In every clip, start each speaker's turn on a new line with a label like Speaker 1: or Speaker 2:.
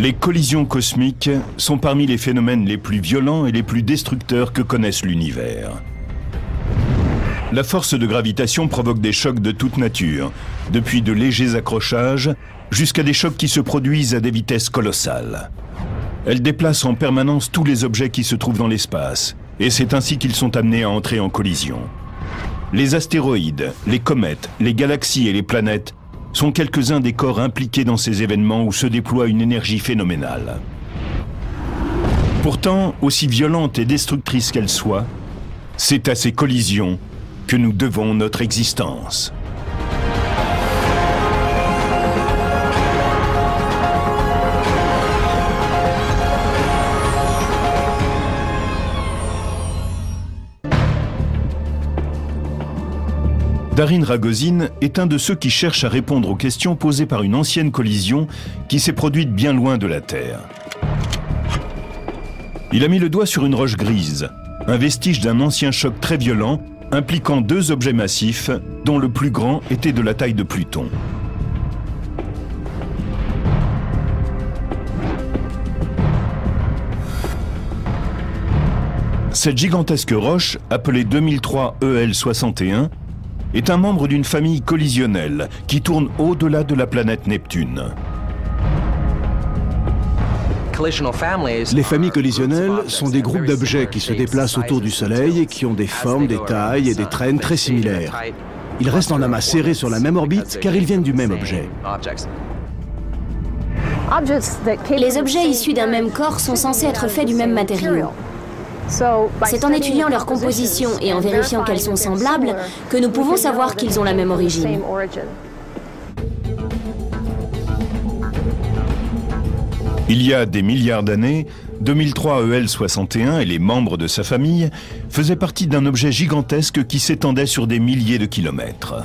Speaker 1: Les collisions cosmiques sont parmi les phénomènes les plus violents et les plus destructeurs que connaisse l'univers. La force de gravitation provoque des chocs de toute nature, depuis de légers accrochages jusqu'à des chocs qui se produisent à des vitesses colossales. Elle déplace en permanence tous les objets qui se trouvent dans l'espace, et c'est ainsi qu'ils sont amenés à entrer en collision. Les astéroïdes, les comètes, les galaxies et les planètes sont quelques-uns des corps impliqués dans ces événements où se déploie une énergie phénoménale. Pourtant, aussi violente et destructrice qu'elle soit, c'est à ces collisions que nous devons notre existence. Darin Ragozin est un de ceux qui cherchent à répondre aux questions posées par une ancienne collision qui s'est produite bien loin de la Terre. Il a mis le doigt sur une roche grise, un vestige d'un ancien choc très violent impliquant deux objets massifs dont le plus grand était de la taille de Pluton. Cette gigantesque roche, appelée 2003 EL61, est un membre d'une famille collisionnelle qui tourne au-delà de la planète Neptune.
Speaker 2: Les familles collisionnelles sont des groupes d'objets qui se déplacent autour du Soleil et qui ont des formes, des tailles et des traînes très similaires. Ils restent en amas serrés sur la même orbite car ils viennent du même objet.
Speaker 3: Les objets issus d'un même corps sont censés être faits du même matériau. C'est en étudiant leur composition et en vérifiant qu'elles sont semblables que nous pouvons savoir qu'ils ont la même origine.
Speaker 1: Il y a des milliards d'années, 2003 EL61 et les membres de sa famille faisaient partie d'un objet gigantesque qui s'étendait sur des milliers de kilomètres.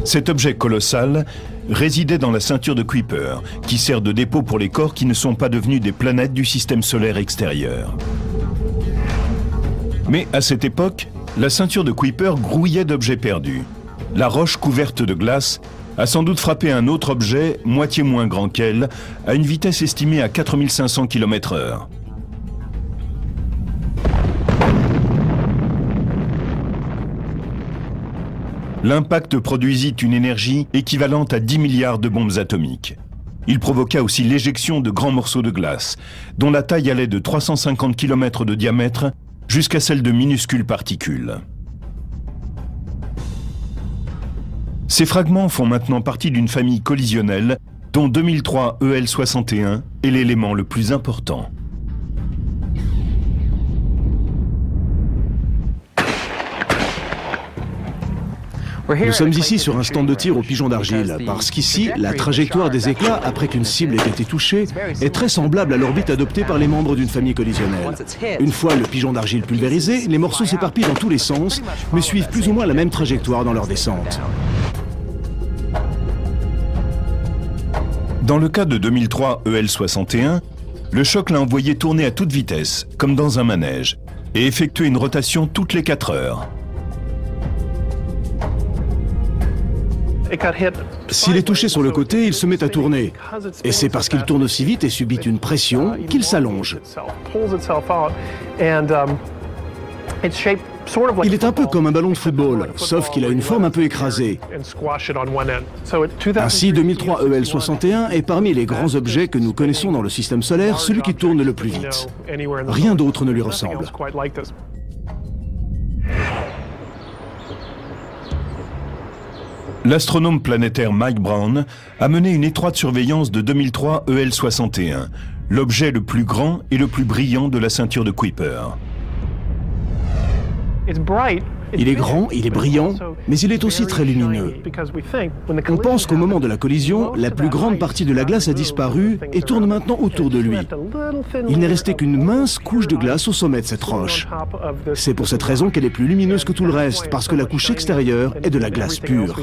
Speaker 1: Cet objet colossal résidait dans la ceinture de Kuiper, qui sert de dépôt pour les corps qui ne sont pas devenus des planètes du système solaire extérieur. Mais à cette époque, la ceinture de Kuiper grouillait d'objets perdus. La roche couverte de glace a sans doute frappé un autre objet, moitié moins grand qu'elle, à une vitesse estimée à 4500 km/h. L'impact produisit une énergie équivalente à 10 milliards de bombes atomiques. Il provoqua aussi l'éjection de grands morceaux de glace, dont la taille allait de 350 km de diamètre jusqu'à celle de minuscules particules. Ces fragments font maintenant partie d'une famille collisionnelle dont 2003 EL61 est l'élément le plus important.
Speaker 2: Nous sommes ici sur un stand de tir au pigeon d'argile, parce qu'ici, la trajectoire des éclats, après qu'une cible ait été touchée, est très semblable à l'orbite adoptée par les membres d'une famille collisionnelle. Une fois le pigeon d'argile pulvérisé, les morceaux s'éparpillent dans tous les sens, mais suivent plus ou moins la même trajectoire dans leur descente.
Speaker 1: Dans le cas de 2003 EL61, le choc l'a envoyé tourner à toute vitesse, comme dans un manège, et effectuer une rotation toutes les 4 heures.
Speaker 2: S'il est touché sur le côté, il se met à tourner. Et c'est parce qu'il tourne aussi vite et subit une pression qu'il s'allonge. Il est un peu comme un ballon de football, sauf qu'il a une forme un peu écrasée. Ainsi, 2003 EL61 est parmi les grands objets que nous connaissons dans le système solaire, celui qui tourne le plus vite. Rien d'autre ne lui ressemble.
Speaker 1: L'astronome planétaire Mike Brown a mené une étroite surveillance de 2003 EL61, l'objet le plus grand et le plus brillant de la ceinture de Kuiper.
Speaker 2: Il est grand, il est brillant, mais il est aussi très lumineux. On pense qu'au moment de la collision, la plus grande partie de la glace a disparu et tourne maintenant autour de lui. Il n'est resté qu'une mince couche de glace au sommet de cette roche. C'est pour cette raison qu'elle est plus lumineuse que tout le reste, parce que la couche extérieure est de la glace pure.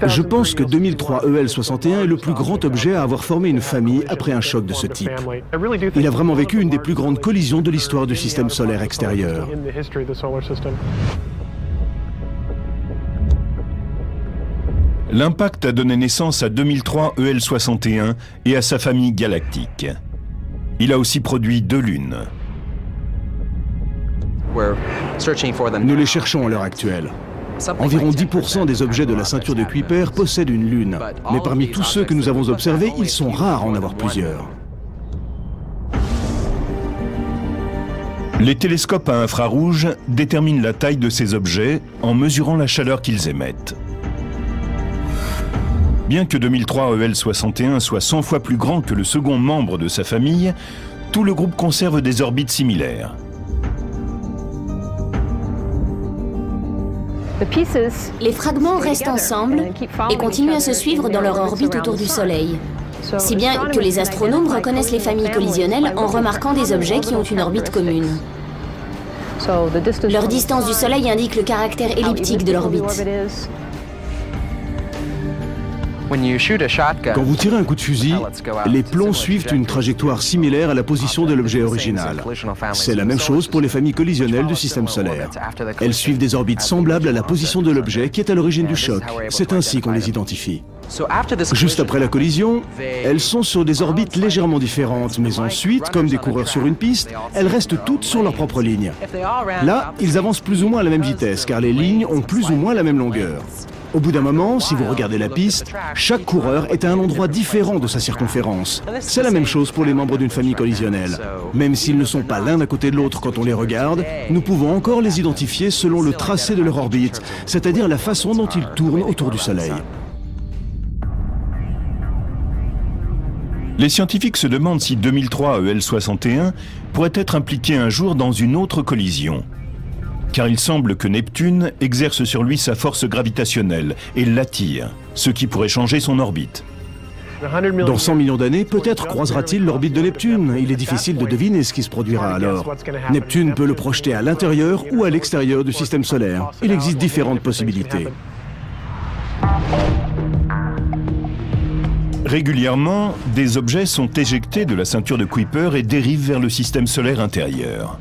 Speaker 2: Je pense que 2003 EL61 est le plus grand objet à avoir formé une famille après un choc de ce type. Il a vraiment vécu une des plus grandes collisions de l'histoire du système solaire extérieur.
Speaker 1: L'impact a donné naissance à 2003 EL61 et à sa famille galactique. Il a aussi produit 2 lunes.
Speaker 2: Nous les cherchons à l'heure actuelle. Environ 10% des objets de la ceinture de Kuiper possèdent une lune. Mais parmi tous ceux que nous avons observés, ils sont rares à en avoir plusieurs.
Speaker 1: Les télescopes à infrarouge déterminent la taille de ces objets en mesurant la chaleur qu'ils émettent. Bien que 2003 EL61 soit 100 fois plus grand que le second membre de sa famille, tout le groupe conserve des orbites similaires.
Speaker 3: Les fragments restent ensemble et continuent à se suivre dans leur orbite autour du Soleil. Si bien que les astronomes reconnaissent les familles collisionnelles en remarquant des objets qui ont une orbite commune. Leur distance du Soleil indique le caractère elliptique de l'orbite.
Speaker 2: Quand vous tirez un coup de fusil, les plombs suivent une trajectoire similaire à la position de l'objet original. C'est la même chose pour les familles collisionnelles du système solaire. Elles suivent des orbites semblables à la position de l'objet qui est à l'origine du choc. C'est ainsi qu'on les identifie. Juste après la collision, elles sont sur des orbites légèrement différentes, mais ensuite, comme des coureurs sur une piste, elles restent toutes sur leur propre ligne. Là, ils avancent plus ou moins à la même vitesse, car les lignes ont plus ou moins la même longueur. Au bout d'un moment, si vous regardez la piste, chaque coureur est à un endroit différent de sa circonférence. C'est la même chose pour les membres d'une famille collisionnelle. Même s'ils ne sont pas l'un à côté de l'autre quand on les regarde, nous pouvons encore les identifier selon le tracé de leur orbite, c'est-à-dire la façon dont ils tournent autour du Soleil.
Speaker 1: Les scientifiques se demandent si 2003 EL61 pourrait être impliqué un jour dans une autre collision. Car il semble que Neptune exerce sur lui sa force gravitationnelle et l'attire, ce qui pourrait changer son orbite.
Speaker 2: Dans 100 millions d'années, peut-être croisera-t-il l'orbite de Neptune. Il est difficile de deviner ce qui se produira alors. Neptune peut le projeter à l'intérieur ou à l'extérieur du système solaire. Il existe différentes possibilités.
Speaker 1: Régulièrement, des objets sont éjectés de la ceinture de Kuiper et dérivent vers le système solaire intérieur.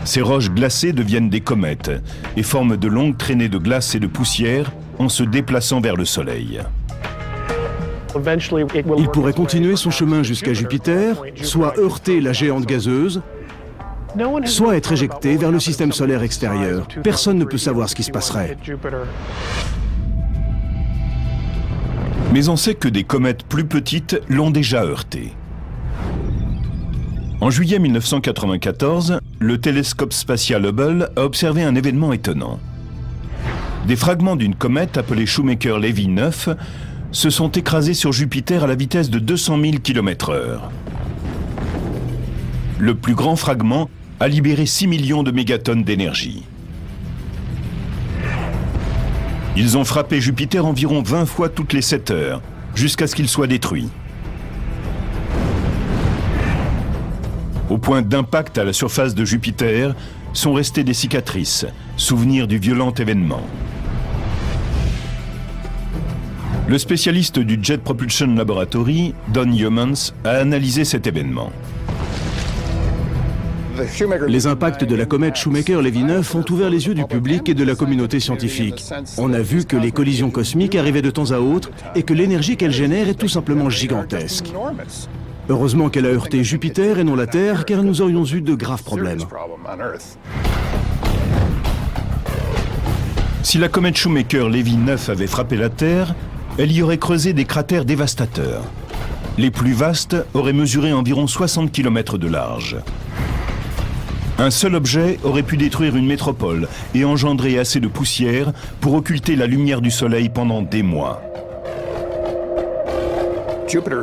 Speaker 1: Ces roches glacées deviennent des comètes et forment de longues traînées de glace et de poussière en se déplaçant vers le Soleil.
Speaker 2: Il pourrait continuer son chemin jusqu'à Jupiter, soit heurter la géante gazeuse, soit être éjecté vers le système solaire extérieur. Personne ne peut savoir ce qui se passerait.
Speaker 1: Mais on sait que des comètes plus petites l'ont déjà heurté. En juillet 1994, le télescope spatial Hubble a observé un événement étonnant. Des fragments d'une comète appelée Shoemaker-Levy 9 se sont écrasés sur Jupiter à la vitesse de 200 000 km/h. Le plus grand fragment a libéré 6 millions de mégatonnes d'énergie. Ils ont frappé Jupiter environ 20 fois toutes les 7 heures, jusqu'à ce qu'il soit détruit. Au point d'impact à la surface de Jupiter, sont restées des cicatrices, souvenirs du violent événement. Le spécialiste du Jet Propulsion Laboratory, Don Yeomans, a analysé cet événement.
Speaker 2: Les impacts de la comète Shoemaker-Levy 9 ont ouvert les yeux du public et de la communauté scientifique. On a vu que les collisions cosmiques arrivaient de temps à autre et que l'énergie qu'elles génèrent est tout simplement gigantesque. Heureusement qu'elle a heurté Jupiter et non la Terre, car nous aurions eu de graves problèmes.
Speaker 1: Si la comète Shoemaker-Levy 9 avait frappé la Terre, elle y aurait creusé des cratères dévastateurs. Les plus vastes auraient mesuré environ 60 km de large. Un seul objet aurait pu détruire une métropole et engendrer assez de poussière pour occulter la lumière du Soleil pendant des mois.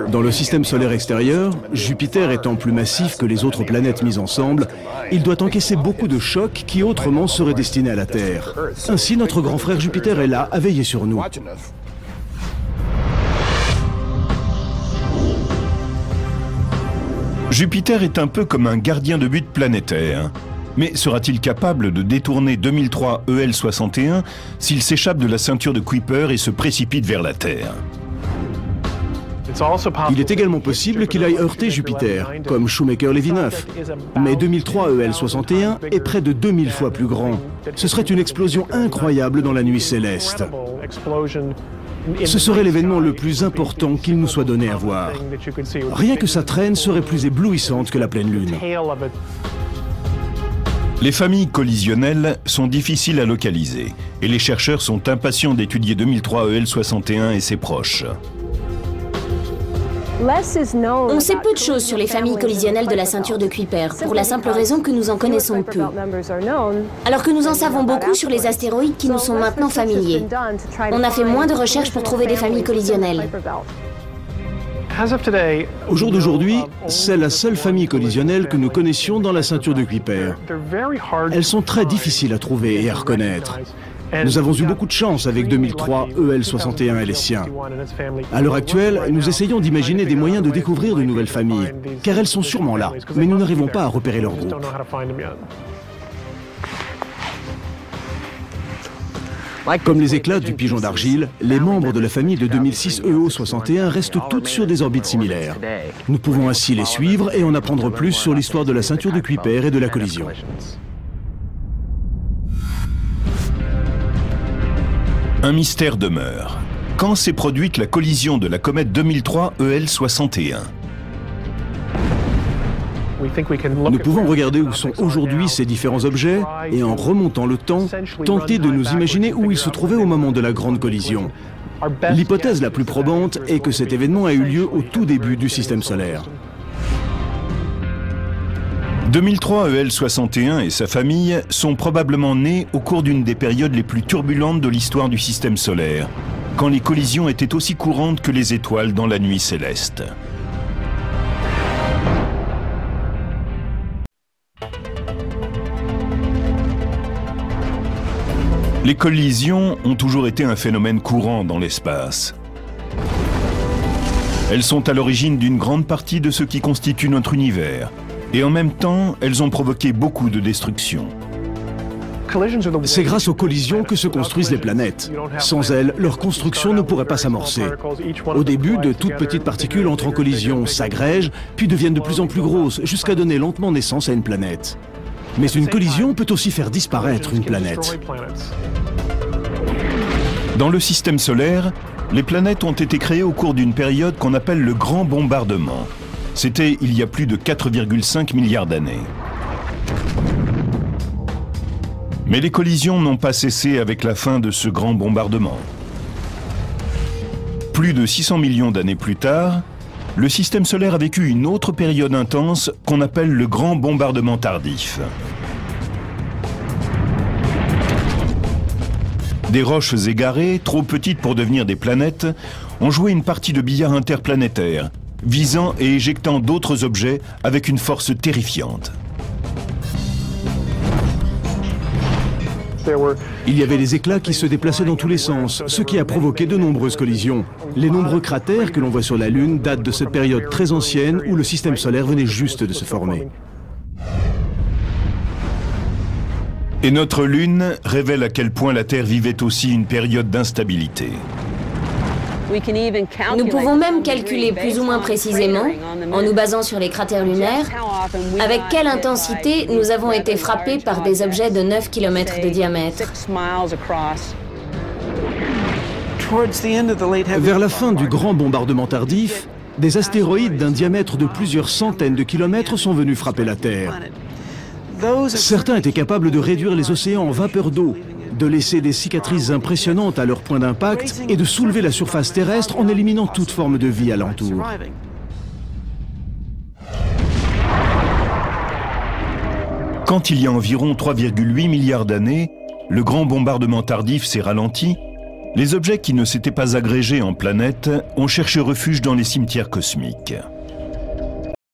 Speaker 2: Dans le système solaire extérieur, Jupiter étant plus massif que les autres planètes mises ensemble, il doit encaisser beaucoup de chocs qui autrement seraient destinés à la Terre. Ainsi, notre grand frère Jupiter est là, à veiller sur nous.
Speaker 1: Jupiter est un peu comme un gardien de but planétaire. Mais sera-t-il capable de détourner 2003 EL61 s'il s'échappe de la ceinture de Kuiper et se précipite vers la Terre ?
Speaker 2: Il est également possible qu'il aille heurter Jupiter, comme Shoemaker-Levy 9. Mais 2003 EL61 est près de 2000 fois plus grand. Ce serait une explosion incroyable dans la nuit céleste. Ce serait l'événement le plus important qu'il nous soit donné à voir. Rien que sa traîne serait plus éblouissante que la pleine lune.
Speaker 1: Les familles collisionnelles sont difficiles à localiser et les chercheurs sont impatients d'étudier 2003 EL61 et ses proches.
Speaker 3: On sait peu de choses sur les familles collisionnelles de la ceinture de Kuiper, pour la simple raison que nous en connaissons peu. Alors que nous en savons beaucoup sur les astéroïdes qui nous sont maintenant familiers. On a fait moins de recherches pour trouver des familles collisionnelles.
Speaker 2: Au jour d'aujourd'hui, c'est la seule famille collisionnelle que nous connaissions dans la ceinture de Kuiper. Elles sont très difficiles à trouver et à reconnaître. Nous avons eu beaucoup de chance avec 2003 EL61 et les siens. À l'heure actuelle, nous essayons d'imaginer des moyens de découvrir de nouvelles familles, car elles sont sûrement là, mais nous n'arrivons pas à repérer leur groupe. Comme les éclats du pigeon d'argile, les membres de la famille de 2006 EO61 restent toutes sur des orbites similaires. Nous pouvons ainsi les suivre et en apprendre plus sur l'histoire de la ceinture de Kuiper et de la collision.
Speaker 1: Un mystère demeure. Quand s'est produite la collision de la comète 2003 EL61 ?
Speaker 2: Nous pouvons regarder où sont aujourd'hui ces différents objets et en remontant le temps, tenter de nous imaginer où ils se trouvaient au moment de la grande collision. L'hypothèse la plus probante est que cet événement a eu lieu au tout début du système solaire.
Speaker 1: 2003 EL61 et sa famille sont probablement nés au cours d'une des périodes les plus turbulentes de l'histoire du système solaire, quand les collisions étaient aussi courantes que les étoiles dans la nuit céleste. Les collisions ont toujours été un phénomène courant dans l'espace. Elles sont à l'origine d'une grande partie de ce qui constitue notre univers. Et en même temps, elles ont provoqué beaucoup de destruction.
Speaker 2: C'est grâce aux collisions que se construisent les planètes. Sans elles, leur construction ne pourrait pas s'amorcer. Au début, de toutes petites particules entrent en collision, s'agrègent, puis deviennent de plus en plus grosses, jusqu'à donner lentement naissance à une planète. Mais une collision peut aussi faire disparaître une planète.
Speaker 1: Dans le système solaire, les planètes ont été créées au cours d'une période qu'on appelle le Grand Bombardement. C'était il y a plus de 4,5 milliards d'années. Mais les collisions n'ont pas cessé avec la fin de ce grand bombardement. Plus de 600 millions d'années plus tard, le système solaire a vécu une autre période intense qu'on appelle le Grand Bombardement tardif. Des roches égarées, trop petites pour devenir des planètes, ont joué une partie de billard interplanétaire, visant et éjectant d'autres objets avec une force terrifiante.
Speaker 2: Il y avait des éclats qui se déplaçaient dans tous les sens, ce qui a provoqué de nombreuses collisions. Les nombreux cratères que l'on voit sur la Lune datent de cette période très ancienne où le système solaire venait juste de se former.
Speaker 1: Et notre Lune révèle à quel point la Terre vivait aussi une période d'instabilité.
Speaker 3: Nous pouvons même calculer plus ou moins précisément, en nous basant sur les cratères lunaires, avec quelle intensité nous avons été frappés par des objets de 9 km de diamètre.
Speaker 2: Vers la fin du grand bombardement tardif, des astéroïdes d'un diamètre de plusieurs centaines de kilomètres sont venus frapper la Terre. Certains étaient capables de réduire les océans en vapeur d'eau, de laisser des cicatrices impressionnantes à leur point d'impact et de soulever la surface terrestre en éliminant toute forme de vie alentour.
Speaker 1: Quand il y a environ 3,8 milliards d'années, le grand bombardement tardif s'est ralenti, les objets qui ne s'étaient pas agrégés en planètes ont cherché refuge dans les cimetières cosmiques.